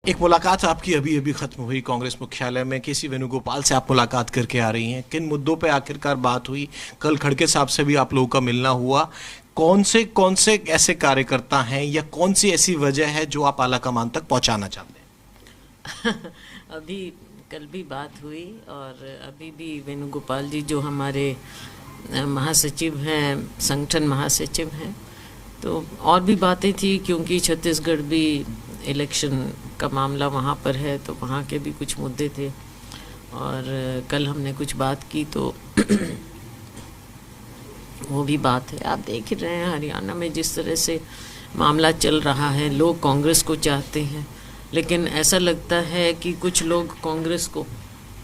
एक मुलाकात आपकी अभी अभी खत्म हुई कांग्रेस मुख्यालय में, केसी वेणुगोपाल से आप मुलाकात करके आ रही हैं। किन मुद्दों पे आखिरकार बात हुई? कल खड़गे साहब से भी आप लोगों का मिलना हुआ। कौन से ऐसे कार्यकर्ता हैं या कौन सी ऐसी वजह है जो आप आलाकमान तक पहुंचाना चाहते हैं? अभी कल भी बात हुई और अभी भी वेणुगोपाल जी जो हमारे महासचिव हैं, संगठन महासचिव हैं, तो और भी बातें थी क्योंकि छत्तीसगढ़ भी इलेक्शन का मामला वहाँ पर है, तो वहाँ के भी कुछ मुद्दे थे और कल हमने कुछ बात की तो वो भी बात है। आप देख ही रहे हैं हरियाणा में जिस तरह से मामला चल रहा है, लोग कांग्रेस को चाहते हैं, लेकिन ऐसा लगता है कि कुछ लोग कांग्रेस को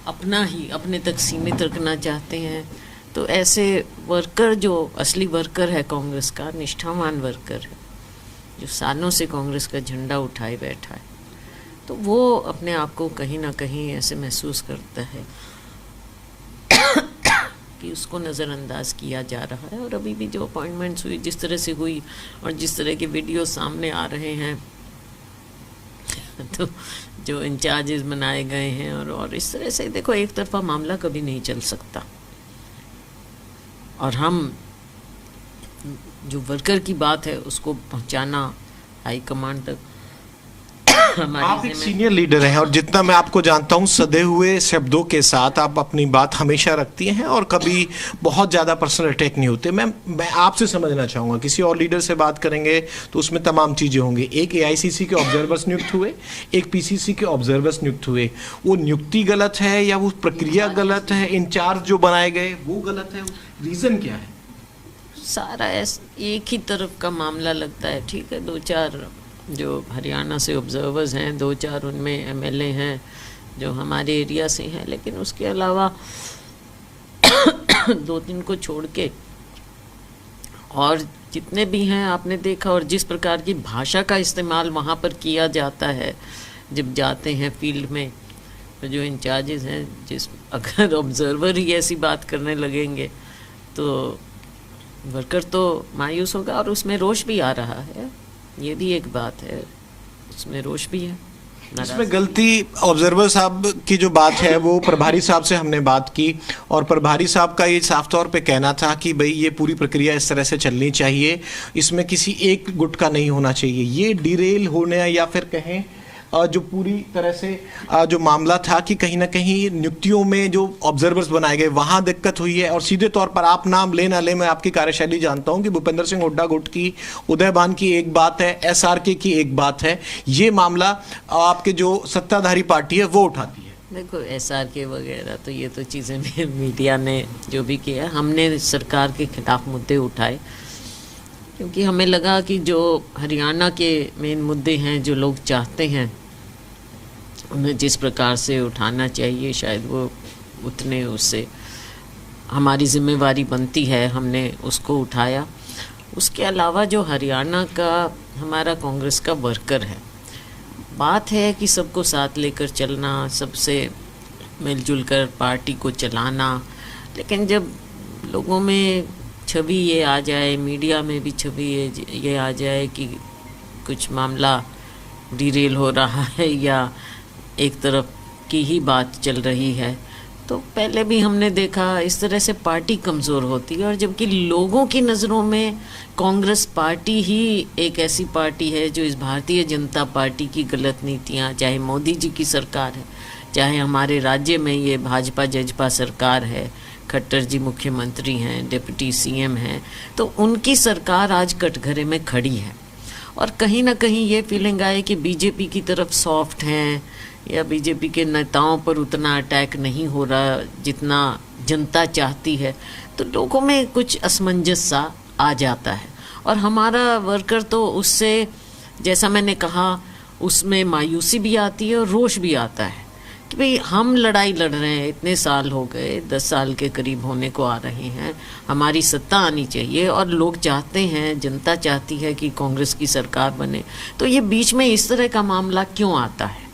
अपना ही अपने तक सीमित रखना चाहते हैं। तो ऐसे वर्कर, जो असली वर्कर है कांग्रेस का, निष्ठावान वर्कर है, जो सालों से कांग्रेस का झंडा उठाए बैठा है, तो वो अपने आप को कहीं ना कहीं ऐसे महसूस करता है कि उसको नज़रअंदाज किया जा रहा है। और अभी भी जो अपॉइंटमेंट्स हुई, जिस तरह से हुई और जिस तरह के वीडियो सामने आ रहे हैं तो जो इंचार्जेस बनाए गए हैं और इस तरह से देखो, एक तरफा मामला कभी नहीं चल सकता। और हम जो वर्कर की बात है उसको पहुंचाना हाईकमांड तक आप एक सीनियर लीडर हैं और जितना मैं आपको जानता हूं, सधे हुए शब्दों के साथ आप अपनी बात हमेशा रखती हैं और कभी बहुत ज़्यादा पर्सनल अटैक नहीं होते। मैं आपसे समझना चाहूँगा, किसी और लीडर से बात करेंगे तो उसमें तमाम चीज़ें होंगी। एक एआईसीसी के ऑब्जर्वर्स नियुक्त हुए, एक पीसीसी के ऑब्जर्वर्स नियुक्त हुए। वो नियुक्ति गलत है या वो प्रक्रिया गलत है? इंचार्ज जो बनाए गए वो गलत है? रीज़न क्या है? सारा एक ही तरफ का मामला लगता है। ठीक है, दो चार जो हरियाणा से ऑब्जर्वर्स हैं, दो चार उनमें एमएलए हैं जो हमारे एरिया से हैं, लेकिन उसके अलावा दो तीन को छोड़ के और जितने भी हैं आपने देखा। और जिस प्रकार की भाषा का इस्तेमाल वहाँ पर किया जाता है जब जाते हैं फील्ड में, तो जो इंचार्जेस हैं, अगर ऑब्जर्वर ही ऐसी बात करने लगेंगे तो वर्कर तो मायूस होगा। और उसमें रोष भी आ रहा है, ये भी एक बात है, उसमें रोष भी है। इसमें गलती ऑब्जर्वर साहब की जो बात है वो प्रभारी साहब से हमने बात की और प्रभारी साहब का ये साफ तौर पे कहना था कि भाई ये पूरी प्रक्रिया इस तरह से चलनी चाहिए, इसमें किसी एक गुट का नहीं होना चाहिए। ये डिरेल होने या फिर कहें जो पूरी तरह से जो मामला था कि कहीं ना कहीं नियुक्तियों में जो ऑब्जर्वर्स बनाए गए वहाँ दिक्कत हुई है। और सीधे तौर पर आप नाम ले ना ले, मैं आपकी कार्यशैली जानता हूँ कि भूपेंद्र सिंह हुड्डा गुट की, उदयभान की एक बात है, एसआरके की एक बात है। ये मामला आपके जो सत्ताधारी पार्टी है वो उठाती है। देखो, एसआरके वगैरह तो ये तो चीज़ें मीडिया ने जो भी किया, हमने सरकार के खिलाफ मुद्दे उठाए क्योंकि हमें लगा कि जो हरियाणा के मेन मुद्दे हैं, जो लोग चाहते हैं उन्हें जिस प्रकार से उठाना चाहिए, शायद वो उतने उससे हमारी जिम्मेवारी बनती है, हमने उसको उठाया। उसके अलावा जो हरियाणा का हमारा कांग्रेस का वर्कर है, बात है कि सबको साथ लेकर चलना, सबसे मिलजुल कर पार्टी को चलाना। लेकिन जब लोगों में छवि ये आ जाए, मीडिया में भी छवि ये आ जाए कि कुछ मामला डिरेल हो रहा है या एक तरफ की ही बात चल रही है, तो पहले भी हमने देखा इस तरह से पार्टी कमज़ोर होती है। और जबकि लोगों की नज़रों में कांग्रेस पार्टी ही एक ऐसी पार्टी है जो इस भारतीय जनता पार्टी की गलत नीतियाँ, चाहे मोदी जी की सरकार है, चाहे हमारे राज्य में ये भाजपा जजपा सरकार है, खट्टर जी मुख्यमंत्री हैं, डिप्टी सीएम हैं, तो उनकी सरकार आज कटघरे में खड़ी है। और कहीं ना कहीं ये फीलिंग आए कि बीजेपी की तरफ सॉफ्ट हैं या बीजेपी के नेताओं पर उतना अटैक नहीं हो रहा जितना जनता चाहती है, तो लोगों में कुछ असमंजस सा आ जाता है। और हमारा वर्कर तो उससे, जैसा मैंने कहा, उसमें मायूसी भी आती है और रोष भी आता है कि भाई हम लड़ाई लड़ रहे हैं, इतने साल हो गए, 10 साल के करीब होने को आ रहे हैं, हमारी सत्ता आनी चाहिए और लोग चाहते हैं, जनता चाहती है कि कांग्रेस की सरकार बने, तो ये बीच में इस तरह का मामला क्यों आता है?